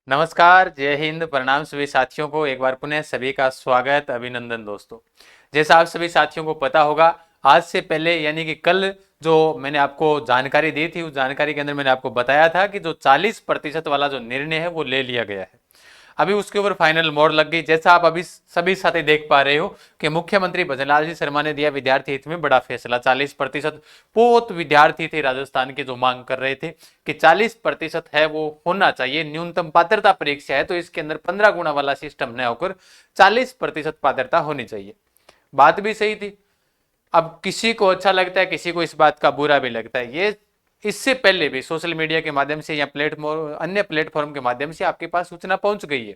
नमस्कार, जय हिंद, प्रणाम सभी साथियों को। एक बार पुनः सभी का स्वागत, अभिनंदन दोस्तों। जैसा आप सभी साथियों को पता होगा, आज से पहले यानी कि कल जो मैंने आपको जानकारी दी थी, उस जानकारी के अंदर मैंने आपको बताया था कि जो 40% वाला जो निर्णय है वो ले लिया गया है। अभी उसके ऊपर फाइनल मोहर लग गई। जैसा आप अभी सभी साथी देख पा रहे हो कि मुख्यमंत्री भजनलाल जी शर्मा ने दिया विद्यार्थी हित में बड़ा फैसला। 40%। बहुत विद्यार्थी थे राजस्थान के जो मांग कर रहे थे कि 40% है वो होना चाहिए। न्यूनतम पात्रता परीक्षा है तो इसके अंदर 15 गुना वाला सिस्टम न होकर 40% पात्रता होनी चाहिए। बात भी सही थी। अब किसी को अच्छा लगता है, किसी को इस बात का बुरा भी लगता है। ये इससे पहले भी सोशल मीडिया के माध्यम से या प्लेटफॉर्म, अन्य प्लेटफॉर्म के माध्यम से आपके पास सूचना पहुंच गई है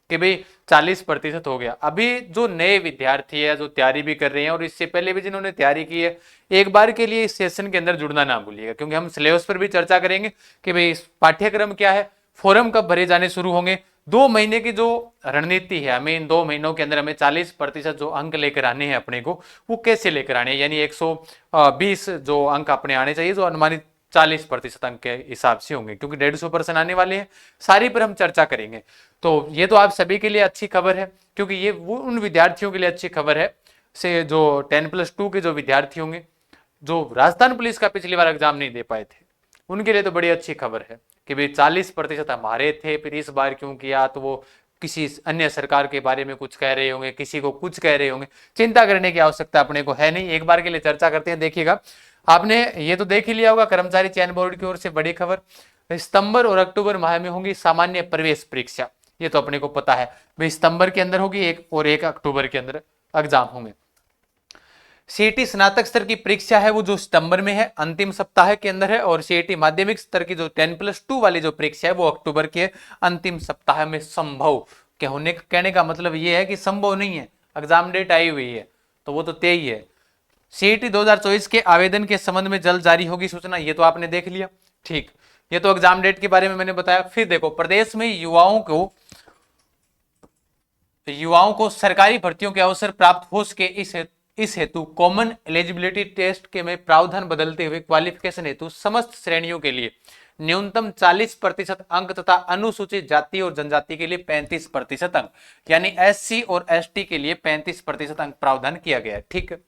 कि भाई 40% हो गया। अभी जो नए विद्यार्थी है जो तैयारी भी कर रहे हैं और इससे पहले भी जिन्होंने तैयारी की है, एक बार के लिए इस सेशन के अंदर जुड़ना ना भूलिएगा, क्योंकि हम सिलेबस पर भी चर्चा करेंगे कि भाई इस पाठ्यक्रम क्या है, फॉर्म कब भरे जाने शुरू होंगे, 2 महीने की जो रणनीति है, हमें इन 2 महीनों के अंदर हमें 40% जो अंक लेकर आने हैं अपने को, वो कैसे लेकर आने हैं। यानी 120 जो अंक अपने आने चाहिए, जो अनुमानित 40% अंक के हिसाब से होंगे, क्योंकि 150% आने वाले हैं। सारी पर हम चर्चा करेंगे। तो ये तो आप सभी के लिए अच्छी खबर है, क्योंकि ये वो उन विद्यार्थियों के लिए अच्छी खबर है से जो 10+2 के जो विद्यार्थी होंगे, जो राजस्थान पुलिस का पिछली बार एग्जाम नहीं दे पाए थे, उनके लिए तो बड़ी अच्छी खबर है कि भाई 40% हमारे थे, फिर इस बार क्यों किया, तो वो किसी अन्य सरकार के बारे में कुछ कह रहे होंगे, किसी को कुछ कह रहे होंगे। चिंता करने की आवश्यकता अपने को है नहीं। एक बार के लिए चर्चा करते हैं। देखिएगा, आपने ये तो देख ही लिया होगा, कर्मचारी चयन बोर्ड की ओर से बड़ी खबर, सितंबर और अक्टूबर माह में होंगी सामान्य प्रवेश परीक्षा। ये तो अपने को पता है भाई, सितंबर के अंदर होगी एक, और एक अक्टूबर के अंदर एग्जाम होंगे। सीईटी स्नातक स्तर की परीक्षा है वो जो सितंबर में है, अंतिम सप्ताह के अंदर है, और सीईटी माध्यमिक स्तर की जो 10+2 वाली जो परीक्षा है वो अक्टूबर के अंतिम सप्ताह में संभव के होने, कहने का मतलब ये है कि संभव नहीं है, एग्जाम डेट आई हुई है तो वो तो तय ही है। सीईटी 2024 के आवेदन के संबंध में जल्द जारी होगी सूचना। ये तो आपने देख लिया, ठीक। ये तो एग्जाम डेट के बारे में मैंने बताया। फिर देखो, प्रदेश में युवाओं को सरकारी भर्तियों के अवसर प्राप्त हो सके, इस हेतु कॉमन एलिजिबिलिटी टेस्ट के में प्रावधान बदलते हुए क्वालिफिकेशन हेतु समस्त श्रेणियों के लिए न्यूनतम 40% अंक तथा अनुसूचित जाति और जनजाति के लिए 35% अंक, यानी एससी और एसटी के लिए 35% अंक प्रावधान किया गया है। ठीक है,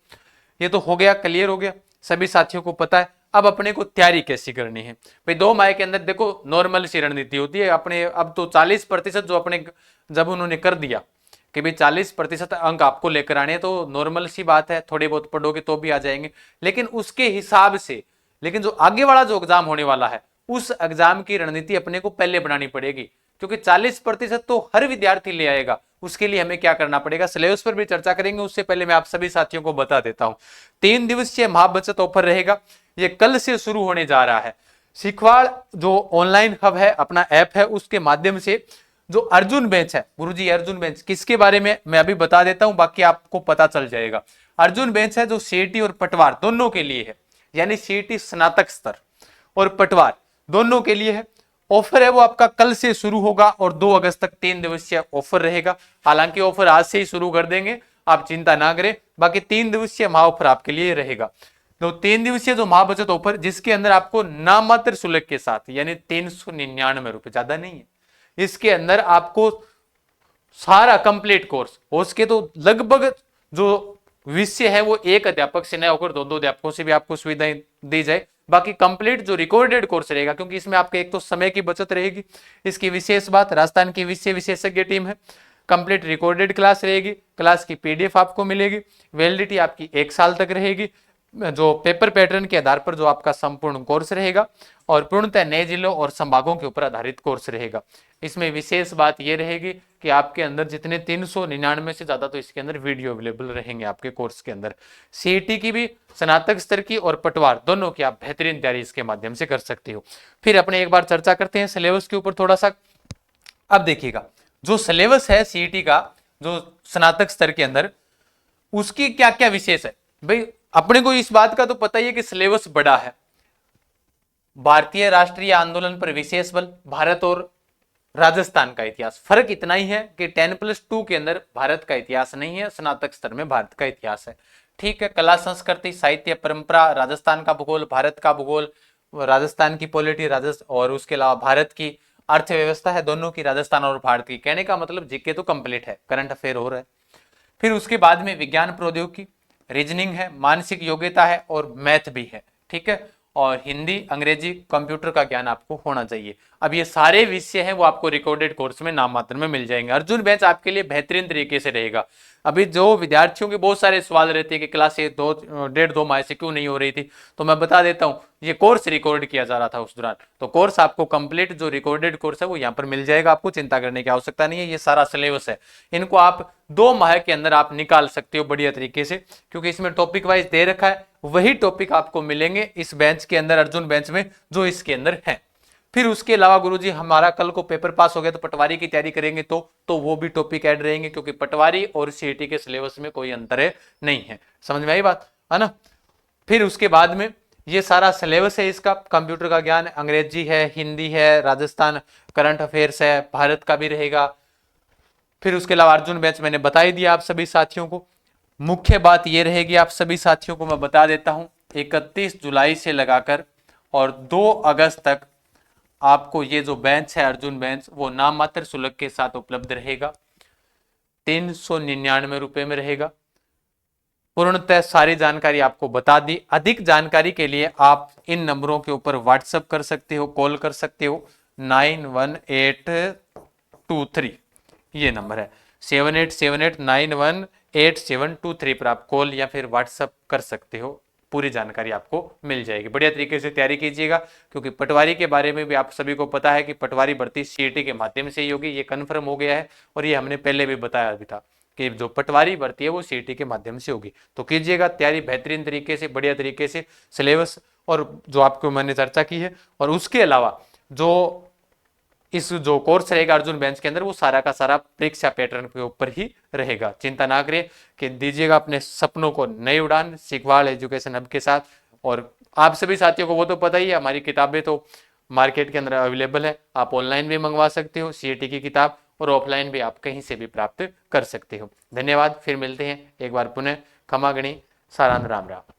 ये तो हो गया, क्लियर हो गया, सभी साथियों को पता है। अब अपने को तैयारी कैसी करनी है भाई। 2 माह के अंदर देखो नॉर्मल सी रणनीति होती है अपने। अब तो 40% जो अपने जब उन्होंने कर दिया कि भाई 40% अंक आपको लेकर आने, तो नॉर्मल सी बात है, थोड़े बहुत पढ़ोगे तो भी आ जाएंगे। लेकिन उसके हिसाब से, लेकिन जो आगे वाला जो एग्जाम होने वाला है, उस एग्जाम की रणनीति अपने को पहले बनानी पड़ेगी, क्योंकि 40% तो हर विद्यार्थी ले आएगा। उसके लिए हमें क्या करना पड़ेगा, सिलेबस पर भी चर्चा करेंगे। उससे पहले मैं आप सभी साथियों को बता देता हूं, 3 दिवसीय महाबचत ऑफर रहेगा। ये कल से शुरू होने जा रहा है। सिखवाड़ जो ऑनलाइन हब है, अपना ऐप है, उसके माध्यम से जो अर्जुन बेंच है, गुरुजी अर्जुन बेंच किसके बारे में मैं अभी बता देता हूं, बाकी आपको पता चल जाएगा। अर्जुन बेंच है जो सीईटी और पटवार दोनों के लिए है, यानी सीईटी स्नातक स्तर और पटवार दोनों के लिए है। ऑफर है वो आपका कल से शुरू होगा और 2 अगस्त तक 3 दिवसीय ऑफर रहेगा। हालांकि ऑफर आज से ही शुरू कर देंगे, आप चिंता ना करें। बाकी 3 दिवसीय महा ऑफर आपके लिए रहेगा। तो 3 दिवसीय जो महाबचत ऑफर, जिसके अंदर आपको नामात्र शुल्क के साथ, यानी 399 रुपए, ज्यादा नहीं है, इसके अंदर आपको सारा कंप्लीट कोर्स हो सके तो लगभग जो विषय है वो एक अध्यापक से न होकर 2-2 अध्यापकों से भी आपको सुविधाएं दी जाए। बाकी कंप्लीट जो रिकॉर्डेड कोर्स रहेगा, क्योंकि इसमें आपके एक तो समय की बचत रहेगी। इसकी विशेष बात, राजस्थान की विषय विशेषज्ञ टीम है, कंप्लीट रिकॉर्डेड क्लास रहेगी, क्लास की पीडीएफ आपको मिलेगी, वैलिडिटी आपकी 1 साल तक रहेगी, जो पेपर पैटर्न के आधार पर जो आपका संपूर्ण कोर्स रहेगा, और पूर्णतः नए जिलों और संभागों के ऊपर आधारित कोर्स रहेगा। इसमें विशेष बात यह रहेगी कि आपके अंदर जितने 399 से ज्यादा तो इसके अंदर वीडियो अवेलेबल रहेंगे आपके कोर्स के अंदर। सीईटी की भी, स्नातक स्तर की और पटवार दोनों की आप बेहतरीन तैयारी इसके माध्यम से कर सकते हो। फिर अपने एक बार चर्चा करते हैं सिलेबस के ऊपर थोड़ा सा। अब देखिएगा, जो सिलेबस है सीईटी का जो स्नातक स्तर के अंदर, उसकी क्या क्या विशेष है भाई। अपने को इस बात का तो पता ही है कि सिलेबस बड़ा है। भारतीय राष्ट्रीय आंदोलन पर विशेष बल, भारत और राजस्थान का इतिहास। फर्क इतना ही है कि 10+2 के अंदर भारत का इतिहास नहीं है, स्नातक स्तर में भारत का इतिहास है। ठीक है, कला संस्कृति साहित्य परंपरा, राजस्थान का भूगोल, भारत का भूगोल, राजस्थान की पॉलिटी, राजस्थान और उसके अलावा भारत की अर्थव्यवस्था है दोनों की, राजस्थान और भारत की। कहने का मतलब जीके तो कंप्लीट है, करंट अफेयर हो रहा है। फिर उसके बाद में विज्ञान प्रौद्योगिकी, रीजनिंग है, मानसिक योग्यता है और मैथ भी है, ठीक है। और हिंदी, अंग्रेजी, कंप्यूटर का ज्ञान आपको होना चाहिए। अब ये सारे विषय हैं वो आपको रिकॉर्डेड कोर्स में नाम मात्र में मिल जाएंगे। अर्जुन बैच आपके लिए बेहतरीन तरीके से रहेगा। अभी जो विद्यार्थियों के बहुत सारे सवाल रहते हैं कि क्लास ये 1.5-2 माह से क्यों नहीं हो रही थी, तो मैं बता देता हूँ, ये कोर्स रिकॉर्ड किया जा रहा था उस दौरान। तो कोर्स आपको कंप्लीट जो रिकॉर्डेड कोर्स है वो यहाँ पर मिल जाएगा, आपको चिंता करने की आवश्यकता नहीं है। ये सारा सिलेबस है, इनको आप 2 माह के अंदर आप निकाल सकते हो बढ़िया तरीके से, क्योंकि इसमें टॉपिक वाइज दे रखा है। वही टॉपिक आपको मिलेंगे इस बेंच के अंदर, अर्जुन बेंच में, जो इसके अंदर है। फिर उसके अलावा गुरुजी हमारा कल को पेपर पास हो गया तो पटवारी की तैयारी करेंगे तो वो भी टॉपिक ऐड रहेंगे, क्योंकि पटवारी और सीईटी के सिलेबस में कोई अंतर है नहीं है। समझ में आई बात है ना। फिर उसके बाद में ये सारा सिलेबस है इसका, कंप्यूटर का ज्ञान, अंग्रेजी है, हिंदी है, राजस्थान करंट अफेयर्स है, भारत का भी रहेगा। फिर उसके अलावा अर्जुन बैच मैंने बता ही दिया आप सभी साथियों को। मुख्य बात ये रहेगी, आप सभी साथियों को मैं बता देता हूं, 31 जुलाई से लगाकर और 2 अगस्त तक आपको ये जो बेंच है अर्जुन बेंच, वो नाम मात्र शुल्क के साथ उपलब्ध रहेगा, 399 रुपए में रहेगा। पूर्णतः सारी जानकारी आपको बता दी। अधिक जानकारी के लिए आप इन नंबरों के ऊपर व्हाट्सएप कर सकते हो, कॉल कर सकते हो। 91823 ये नंबर है, 7878918723 पर आप कॉल या फिर व्हाट्सएप कर सकते हो। पूरी जानकारी आपको मिल जाएगी। बढ़िया तरीके से तैयारी कीजिएगा, क्योंकि पटवारी के बारे में भी आप सभी को पता है कि पटवारी भर्ती सीईटी के माध्यम से ही होगी, ये कन्फर्म हो गया है। और ये हमने पहले भी बताया भी था कि जो पटवारी भर्ती है वो सीईटी के माध्यम से होगी। तो कीजिएगा तैयारी बेहतरीन तरीके से, बढ़िया तरीके से। सिलेबस और जो आपको मैंने चर्चा की है, और उसके अलावा जो इस जो कोर्स रहेगा अर्जुन बेंच के अंदर, वो सारा का सारा परीक्षा पैटर्न के ऊपर ही रहेगा। चिंता ना करिए कि दीजिएगा अपने सपनों को नई उड़ान सिखवाड़ एजुकेशन हब के साथ। और आप सभी साथियों को वो तो पता ही है, हमारी किताबें तो मार्केट के अंदर अवेलेबल है, आप ऑनलाइन भी मंगवा सकते हो सीईटी की किताब, और ऑफलाइन भी आप कहीं से भी प्राप्त कर सकते हो। धन्यवाद, फिर मिलते हैं एक बार पुनः। खमा गणी, सारांश, राम राम।